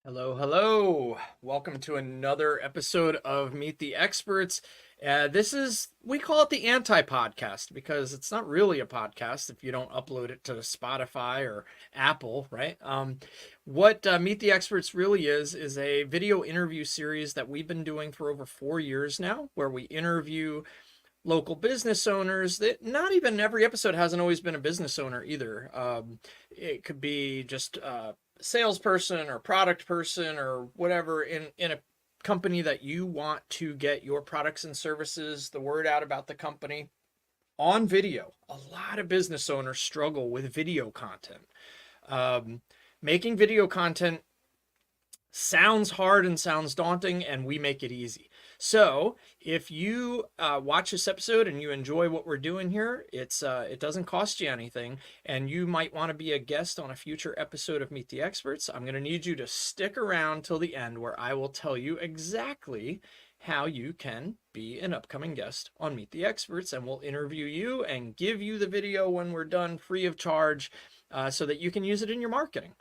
Hello, hello. Welcome to another episode of Meet the Experts. We call it the anti-podcast because it's not really a podcast if you don't upload it to Spotify or Apple, right? What Meet the Experts really is a video interview series that we've been doing for over 4 years now, where we interview local business owners. That not even every episode hasn't always been a business owner either. It could be just salesperson or product person or whatever in a company that you want to get your products and services, the word out about the company on video. A lot of business owners struggle with video content. Making video content sounds hard and sounds daunting, and we make it easy. So if you watch this episode and you enjoy what we're doing here, it doesn't cost you anything, and you might want to be a guest on a future episode of Meet the Experts. I'm going to need you to stick around till the end, where I will tell you exactly how you can be an upcoming guest on Meet the Experts, and we'll interview you and give you the video when we're done, free of charge, so that you can use it in your marketing.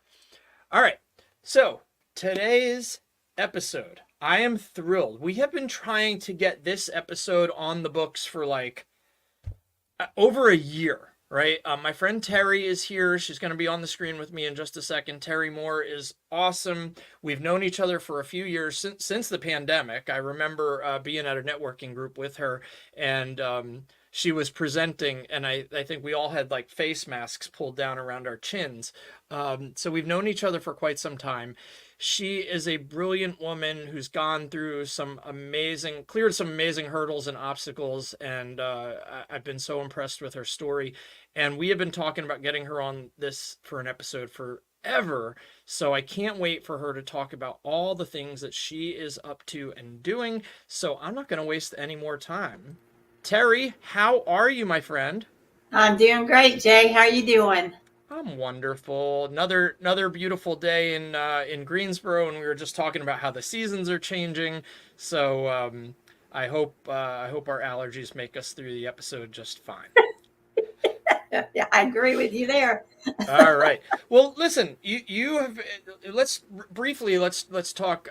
All right, so today's episode, I am thrilled. We have been trying to get this episode on the books for like over a year, right? My friend Terri is here. She's going to be on the screen with me in just a second. Terri Moore is awesome. We've known each other for a few years since the pandemic. I remember being at a networking group with her, and she was presenting, and I think we all had like face masks pulled down around our chins. So we've known each other for quite some time. She is a brilliant woman who's gone through cleared some amazing hurdles and obstacles, and I've been so impressed with her story. And we have been talking about getting her on this for an episode forever, so I can't wait for her to talk about all the things that she is up to and doing. So I'm not going to waste any more time. Terri, how are you, my friend? I'm doing great, Jay. How are you doing? I'm wonderful. Another beautiful day in Greensboro, and we were just talking about how the seasons are changing. So I hope our allergies make us through the episode just fine. Yeah, I agree with you there. All right. Well, listen, you have let's briefly let's talk.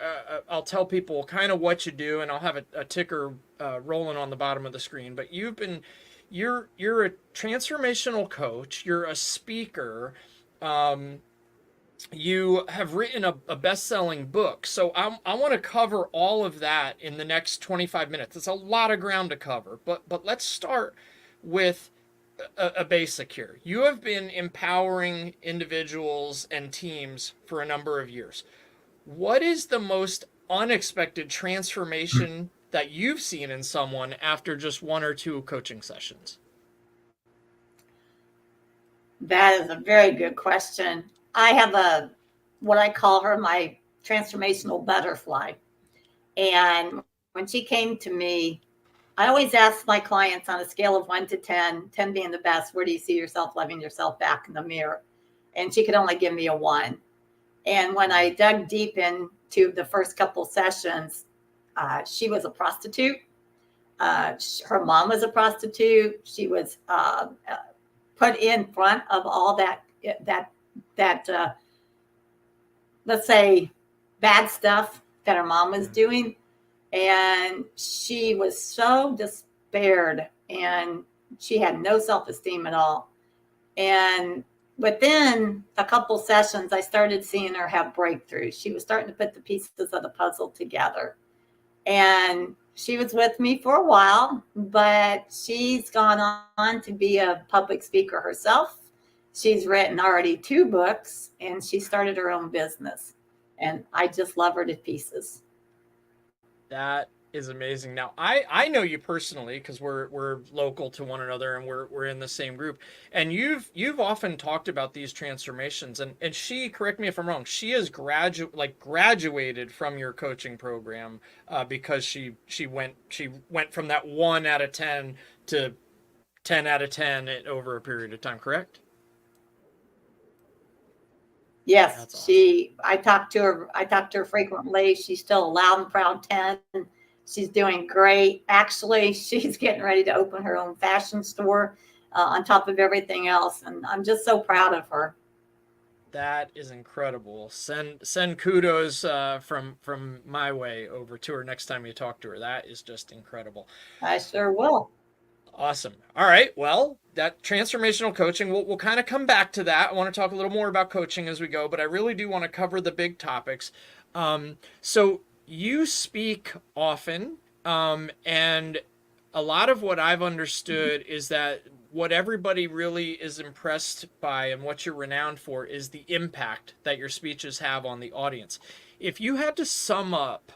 I'll tell people kind of what you do, and I'll have a ticker rolling on the bottom of the screen. But you're a transformational coach. You're a speaker. Um, you have written a best-selling book. So I want to cover all of that in the next 25 minutes. It's a lot of ground to cover, but let's start with a basic here. You have been empowering individuals and teams for a number of years. What is the most unexpected transformation that you've seen in someone after just one or two coaching sessions? That is a very good question. I have what I call her my transformational butterfly. And when she came to me, I always ask my clients on a scale of 1 to 10, 10 being the best, where do you see yourself loving yourself back in the mirror? And she could only give me a 1. And when I dug deep into the first couple sessions, she was a prostitute. Her mom was a prostitute. She was put in front of all that let's say bad stuff that her mom was doing, and she was so despaired, and she had no self-esteem at all. And within a couple sessions, I started seeing her have breakthroughs. She was starting to put the pieces of the puzzle together, and she was with me for a while, but she's gone on to be a public speaker herself. She's written already 2 books, and she started her own business. And I just love her to pieces. That is amazing. Now, I know you personally because we're local to one another, and we're in the same group. And you've often talked about these transformations, and she, correct me if I'm wrong, she has graduated from your coaching program because she went from that 1 out of 10 to 10 out of 10 over a period of time, correct? Yes, That's awesome. I talk to her frequently. She's still a loud and proud 10. She's doing great. Actually, she's getting ready to open her own fashion store on top of everything else. And I'm just so proud of her. That is incredible. Send kudos from my way over to her next time you talk to her. That is just incredible. I sure will. Awesome. All right. Well, that transformational coaching, we'll kind of come back to that. I want to talk a little more about coaching as we go, but I really do want to cover the big topics. So you speak often, and a lot of what I've understood is that what everybody really is impressed by and what you're renowned for is the impact that your speeches have on the audience. If you had to sum up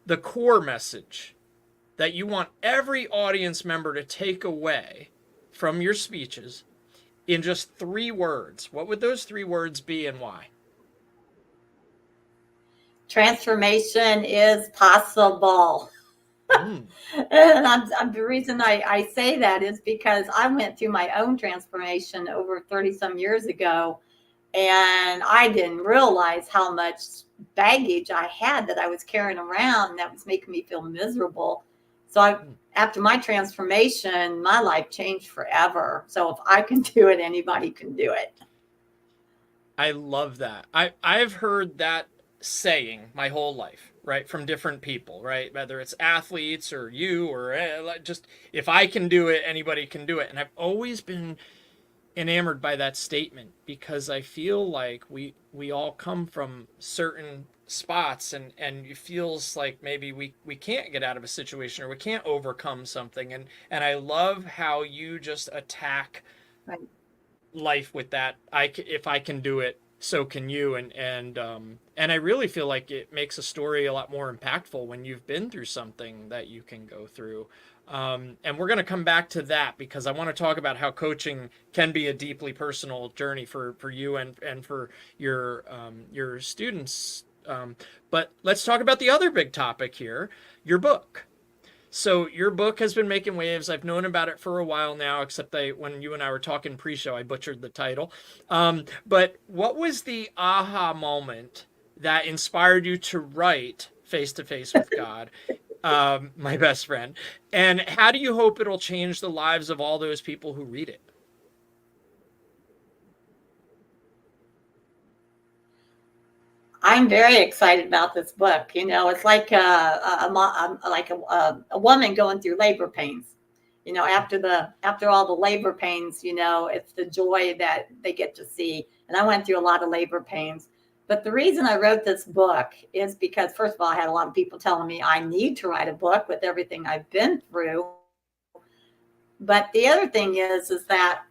the core message that you want every audience member to take away from your speeches in just 3 words, what would those 3 words be and why? Transformation is possible. Mm. And the reason I say that is because I went through my own transformation over 30 some years ago, and I didn't realize how much baggage I had that I was carrying around that was making me feel miserable. So after my transformation, my life changed forever. So if I can do it, anybody can do it. I love that. I've heard that saying my whole life, right? From different people, right? Whether it's athletes or you or just if I can do it, anybody can do it. And I've always been enamored by that statement because I feel like we all come from certain spots and it feels like maybe we can't get out of a situation or we can't overcome something and I love how you just attack Right. life with that. If I can do it, so can you. And I really feel like it makes a story a lot more impactful when you've been through something that you can go through. And we're going to come back to that because I want to talk about how coaching can be a deeply personal journey for you and for your students. But let's talk about the other big topic here, your book. So your book has been making waves. I've known about it for a while now, except when you and I were talking pre-show, I butchered the title. But what was the aha moment that inspired you to write Face to Face with God, my best friend? And how do you hope it'll change the lives of all those people who read it? I'm very excited about this book. You know, it's like a woman going through labor pains. You know, after all the labor pains, you know, it's the joy that they get to see. And I went through a lot of labor pains. But the reason I wrote this book is because, first of all, I had a lot of people telling me I need to write a book with everything I've been through. But the other thing is that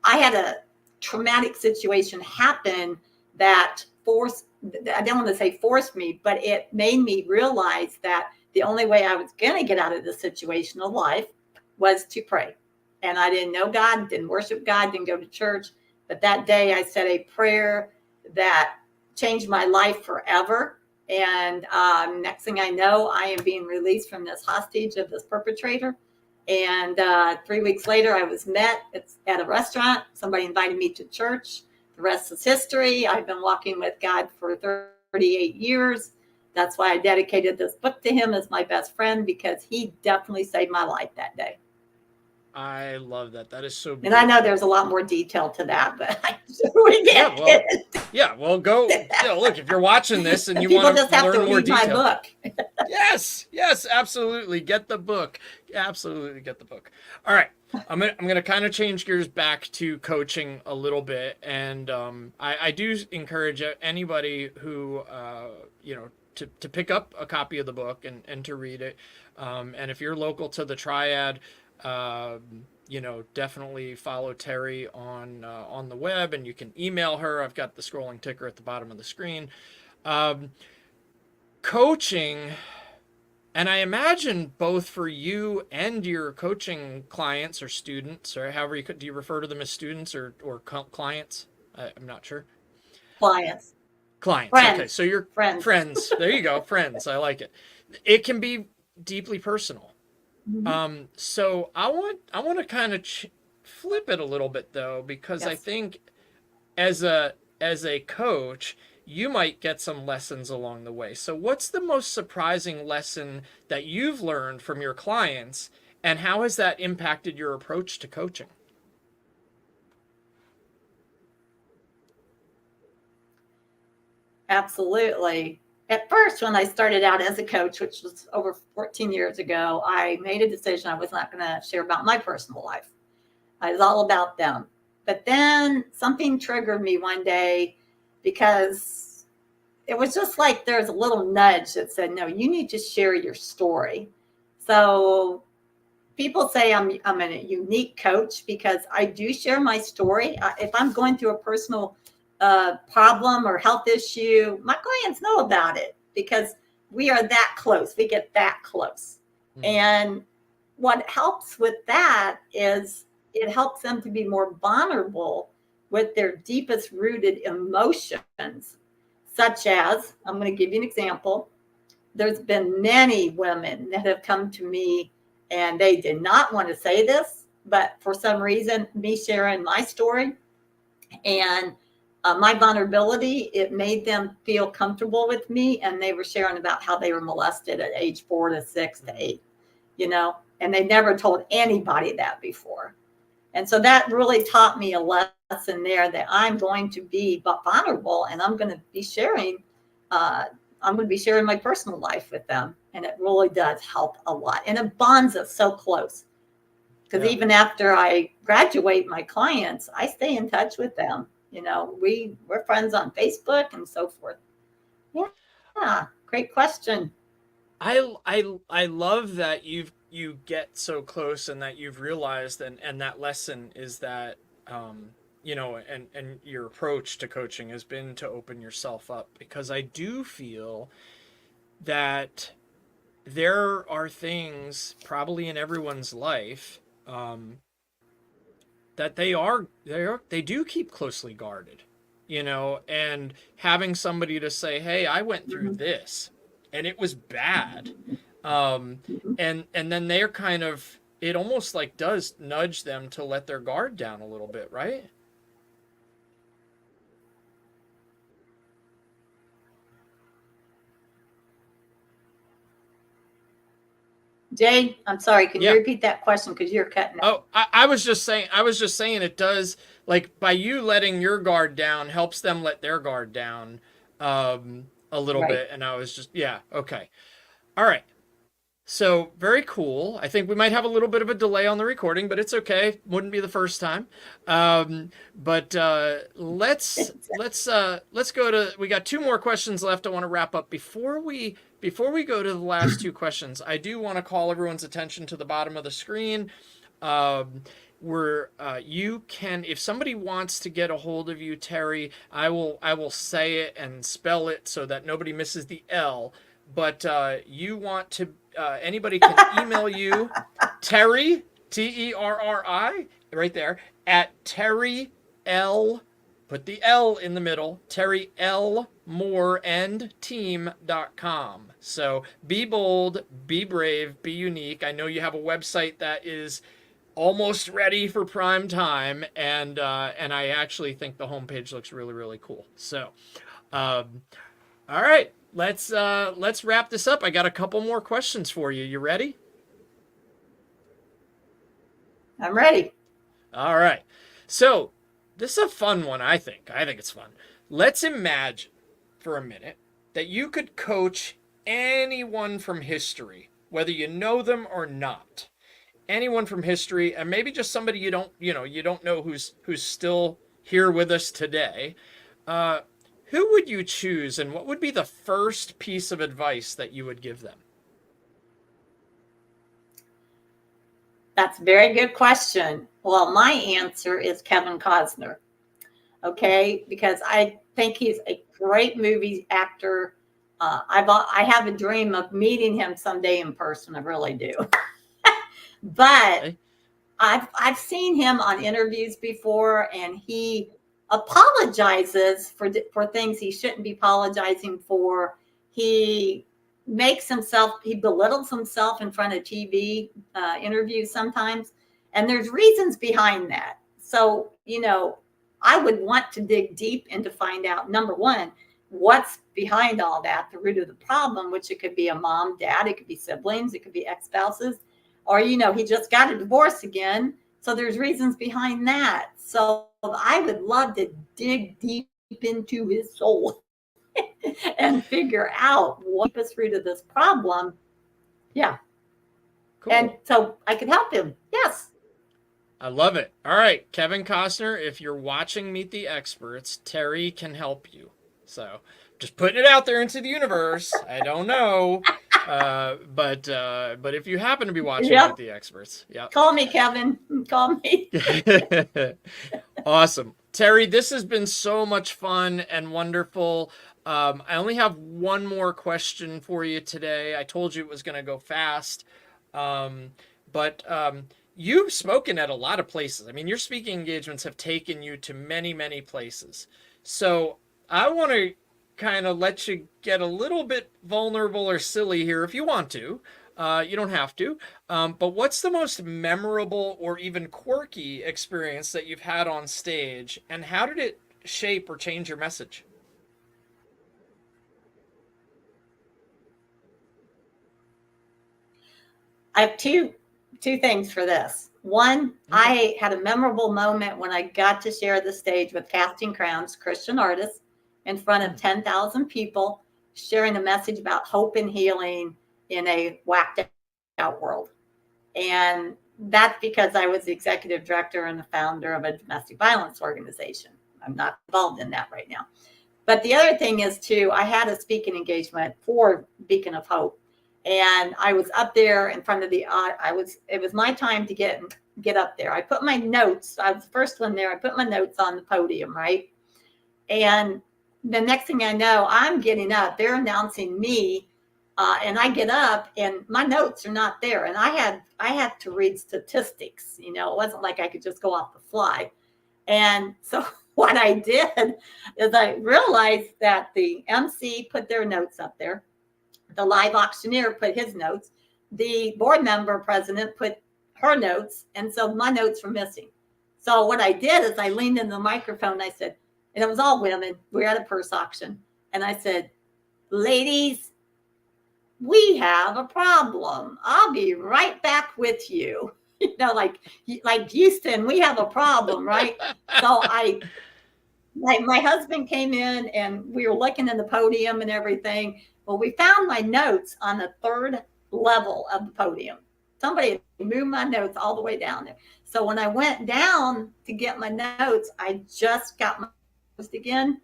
I had a traumatic situation happen that I don't want to say forced me, but it made me realize that the only way I was going to get out of this situation of life was to pray. And I didn't know God, didn't worship God, didn't go to church. But that day I said a prayer that changed my life forever. And next thing I know, I am being released from this hostage of this perpetrator. And 3 weeks later, I was met at a restaurant. Somebody invited me to church. The rest is history. I've been walking with God for 38 years. That's why I dedicated this book to him as my best friend, because he definitely saved my life that day. I love that. That is so beautiful. And I know there's a lot more detail to that, but I'm sure we get it. Well, go. Look, if you're watching this and you People want just have to learn more read my detail, book. yes, absolutely. Get the book. Absolutely get the book. All right. I'm gonna kind of change gears back to coaching a little bit, and I do encourage anybody who to pick up a copy of the book and to read it. And if you're local to the Triad, definitely follow Terri on the web, and you can email her. I've got the scrolling ticker at the bottom of the screen. Coaching, and I imagine both for you and your coaching clients or students, or however do you refer to them as students or clients? I'm not sure. Clients. Okay, so your friends. There you go, friends. I like it. It can be deeply personal. Mm-hmm. So I want to kind of flip it a little bit though, because Yes. I think as a coach, you might get some lessons along the way. So what's the most surprising lesson that you've learned from your clients, and how has that impacted your approach to coaching? Absolutely. At first, when I started out as a coach, which was over 14 years ago, I made a decision I was not going to share about my personal life. I was all about them. But then something triggered me one day because it was just like there's a little nudge that said, no, you need to share your story. So people say I'm a unique coach because I do share my story. If I'm going through a personal problem or health issue, my clients know about it because we are that close. We get that close. And what helps with that is it helps them to be more vulnerable with their deepest rooted emotions, such as, I'm going to give you an example. There's been many women that have come to me and they did not want to say this, but for some reason, me sharing my story and my vulnerability, it made them feel comfortable with me. And they were sharing about how they were molested at age 4 to 6 to 8, and they never told anybody that before. And so that really taught me a lesson there that I'm going to be vulnerable and I'm going to be sharing my personal life with them. And it really does help a lot. And it bonds us so close. Because even after I graduate my clients, I stay in touch with them. We're friends on Facebook and so forth. Yeah, great question. I love that you get so close and that you've realized and that lesson is that and your approach to coaching has been to open yourself up, because I do feel that there are things probably in everyone's life that they do keep closely guarded, and having somebody to say, hey, I went through Mhm. this and it was bad, um and then they're kind of, it almost like does nudge them to let their guard down a little bit, right? Jay, I'm sorry. Can you Yeah. repeat that question? Because you're cutting out. Oh, I was just saying it does, like, by you letting your guard down helps them let their guard down a little Right. bit. And I was just, yeah, okay. All right. So very cool. I think we might have a little bit of a delay on the recording, but it's okay. Wouldn't be the first time. But let's go to. We got two more questions left. I want to wrap up before we go to the last two questions. I do want to call everyone's attention to the bottom of the screen. Um, where you can, if somebody wants to get a hold of you, Terri, I will say it and spell it so that nobody misses the L. But you want to, anybody can email you, Terri, Terri, right there, at Terri L, put the L in the middle, Terri L Moore and team.com. So be bold, be brave, be unique. I know you have a website that is almost ready for prime time, and I actually think the homepage looks really, really cool. So um, all right, let's wrap this up. I got a couple more questions for you. You ready? I'm ready. All right. So, this is a fun one, I think. I think it's fun. Let's imagine for a minute that you could coach anyone from history, whether you know them or not. Anyone from history, and maybe just somebody you don't know who's still here with us today. Uh, who would you choose, and what would be the first piece of advice that you would give them? That's a very good question. Well, my answer is Kevin Costner. Okay, because I think he's a great movie actor. I have a dream of meeting him someday in person. I really do. But Okay. I've seen him on interviews before, and he apologizes for things he shouldn't be apologizing for. He belittles himself in front of TV interviews sometimes, and there's reasons behind that. So I would want to dig deep and to find out, number one, what's behind all that, the root of the problem, which it could be a mom, dad, it could be siblings, it could be ex-spouses, or he just got a divorce again, so there's reasons behind that. So I would love to dig deep into his soul and figure out what gets us through to this problem. Yeah. Cool. And so I could help him. Yes. I love it. All right, Kevin Costner, if you're watching Meet the Experts, Terri can help you. So just putting it out there into the universe. I don't know. But if you happen to be watching Yep. Meet the Experts, yeah. Call me, Kevin. Call me. Awesome. Terri, this has been so much fun and wonderful. I only have one more question for you today. I told you it was going to go fast. But you've spoken at a lot of places. I mean, your speaking engagements have taken you to many, many places. So I want to kind of let you get a little bit vulnerable or silly here if you want to. You don't have to. But what's the most memorable or even quirky experience that you've had on stage, and how did it shape or change your message? I have two things for this. One, Okay. I had a memorable moment when I got to share the stage with Casting Crowns, Christian artists, in front of 10,000 people, sharing a message about hope and healing in a whacked out world. And that's because I was the executive director and the founder of a domestic violence organization. I'm not involved in that right now. But the other thing is, too, I had a speaking engagement for Beacon of Hope. And I was up there in front of it was my time to get up there. I put my notes, I was the first one there. I put my notes on the podium, right? And the next thing I know, I'm getting up. They're announcing me. And I get up and my notes are not there. And I had to read statistics. It wasn't like I could just go off the fly. And so what I did is I realized that the MC put their notes up there. The live auctioneer put his notes. The board member president put her notes. And so my notes were missing. So what I did is I leaned in the microphone. I said, and it was all women. We were at a purse auction. And I said, ladies, we have a problem. I'll be right back with you. Like Houston, we have a problem, right? So my husband came in and we were looking in the podium and everything. Well, we found my notes on the third level of the podium. Somebody moved my notes all the way down there. So when I went down to get my notes, I just got my notes again,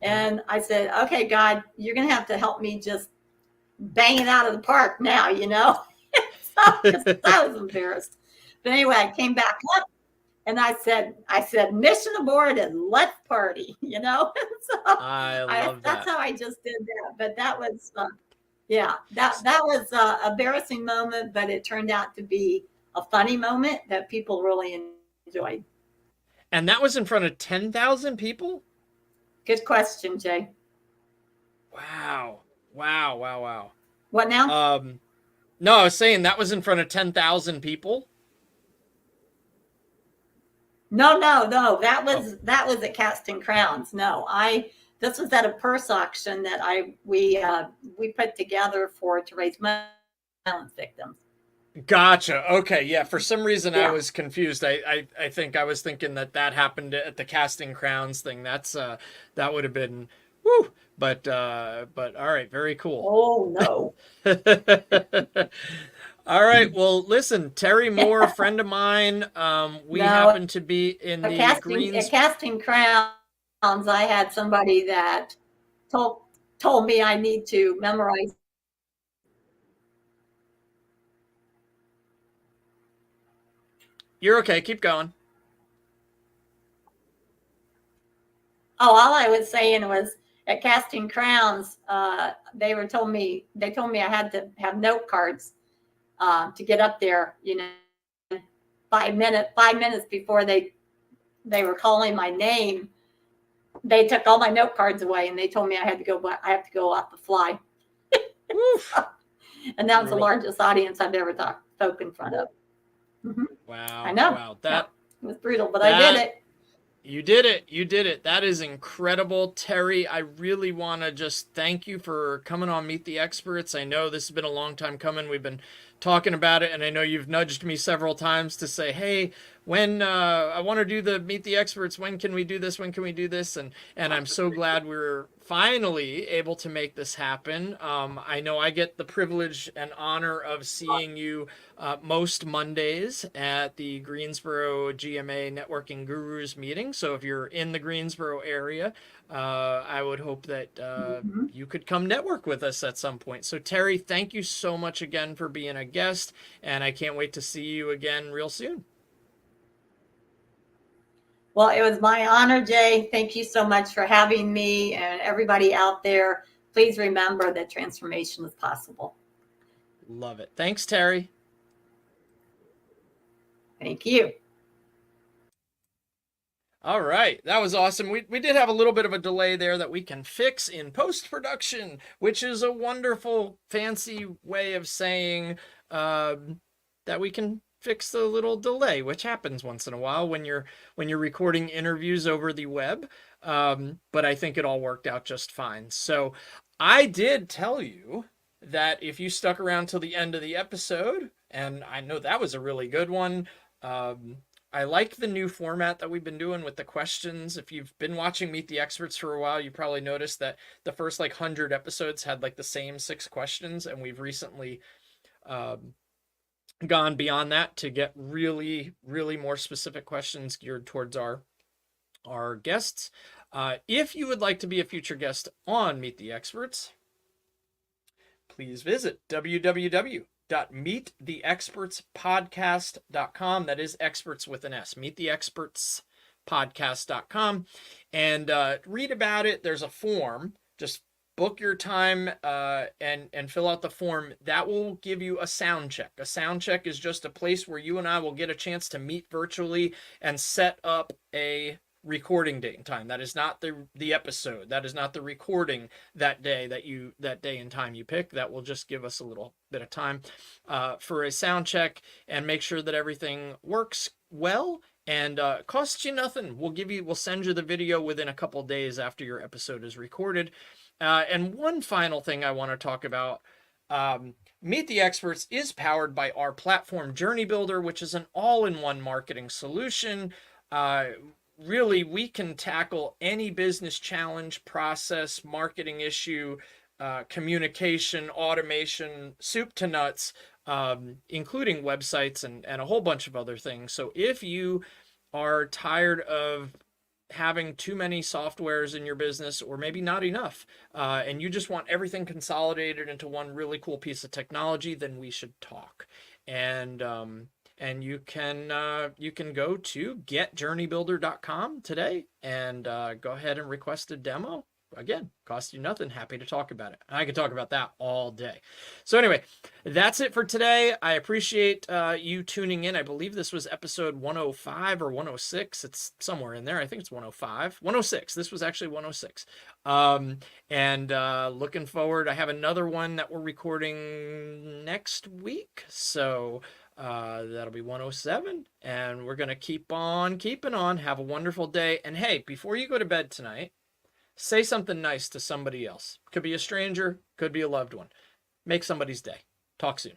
and I said, okay, God, you're going to have to help me just bang it out of the park now, So I was embarrassed. But anyway, I came back up. And I said, mission aborted, let's party, So I love that. That's how I just did that. But that was, that was an embarrassing moment, but it turned out to be a funny moment that people really enjoyed. And that was in front of 10,000 people? Good question, Jay. Wow. Wow. What now? No, I was saying that was in front of 10,000 people. No. That was at Casting Crowns. No, this was at a purse auction that we put together to raise money for violence victims. Gotcha. Okay. Yeah. For some reason, I was confused. I think I was thinking that happened at the Casting Crowns thing. That would have been, woo. But all right. Very cool. Oh no. All right. Well, listen, Terri Moore, a friend of mine. We happen to be in the Greens. At Casting Crowns, I had somebody that told me I need to memorize. You're okay. Keep going. Oh, all I was saying was at Casting Crowns, they told me I had to have note cards to get up there. 5 minutes before they were calling my name, they took all my note cards away and they told me I have to go off the fly. And that was the largest audience I've ever spoken in front of. Mm-hmm. Wow. I know. Wow. It was brutal, but I did it. You did it. That is incredible. Terri, I really want to just thank you for coming on Meet the Experts. I know this has been a long time coming. We've been talking about it, and I know you've nudged me several times to say, "Hey, when I want to do the Meet the Experts, when can we do this? When can we do this?" And I'm so glad we're finally able to make this happen. I know I get the privilege and honor of seeing you most Mondays at the Greensboro GMA Networking Gurus meeting. So if you're in the Greensboro area, I would hope that Mhm. you could come network with us at some point. So Terri, thank you so much again for being a guest, and I can't wait to see you again real soon. Well, it was my honor, Jay. Thank you so much for having me, and everybody out there. Please remember that transformation is possible. Love it. Thanks, Terri. Thank you. All right, that was awesome. We did have a little bit of a delay there that we can fix in post production, which is a wonderful, fancy way of saying that we can fix the little delay, which happens once in a while when you're recording interviews over the web. But I think it all worked out just fine. So I did tell you that if you stuck around till the end of the episode, and I know that was a really good one. Um, I like the new format that we've been doing with the questions. If you've been watching Meet the Experts for a while, you probably noticed that the first like 100 episodes had like the same 6 questions, and we've recently um, gone beyond that to get really, really more specific questions geared towards our guests. If you would like to be a future guest on Meet the Experts, please visit www.meettheexpertspodcast.com. That is experts with an S. Meettheexpertspodcast.com. And read about it. There's a form. Just book your time and fill out the form. That will give you a sound check. A sound check is just a place where you and I will get a chance to meet virtually and set up a recording date and time. That is not the episode. That is not the recording that day and time you pick. That will just give us a little bit of time for a sound check and make sure that everything works well. And costs you nothing. We'll send you the video within a couple days after your episode is recorded. And one final thing I want to talk about. Meet the Experts is powered by our platform Journey Builder, which is an all-in-one marketing solution. Really, we can tackle any business challenge, process, marketing issue, communication, automation, soup to nuts, including websites and a whole bunch of other things. So if you are tired of having too many softwares in your business, or maybe not enough, and you just want everything consolidated into one really cool piece of technology, then we should talk. And you can go to getjourneybuilder.com today and go ahead and request a demo. Again, cost you nothing. Happy to talk about it. I could talk about that all day. So anyway, that's it for today. I appreciate you tuning in. I believe this was episode 105 or 106. It's somewhere in there. I think it's 105. 106. This was actually 106. And looking forward. I have another one that we're recording next week. So that'll be 107. And we're going to keep on keeping on. Have a wonderful day. And hey, before you go to bed tonight, say something nice to somebody else. Could be a stranger, could be a loved one. Make somebody's day. Talk soon.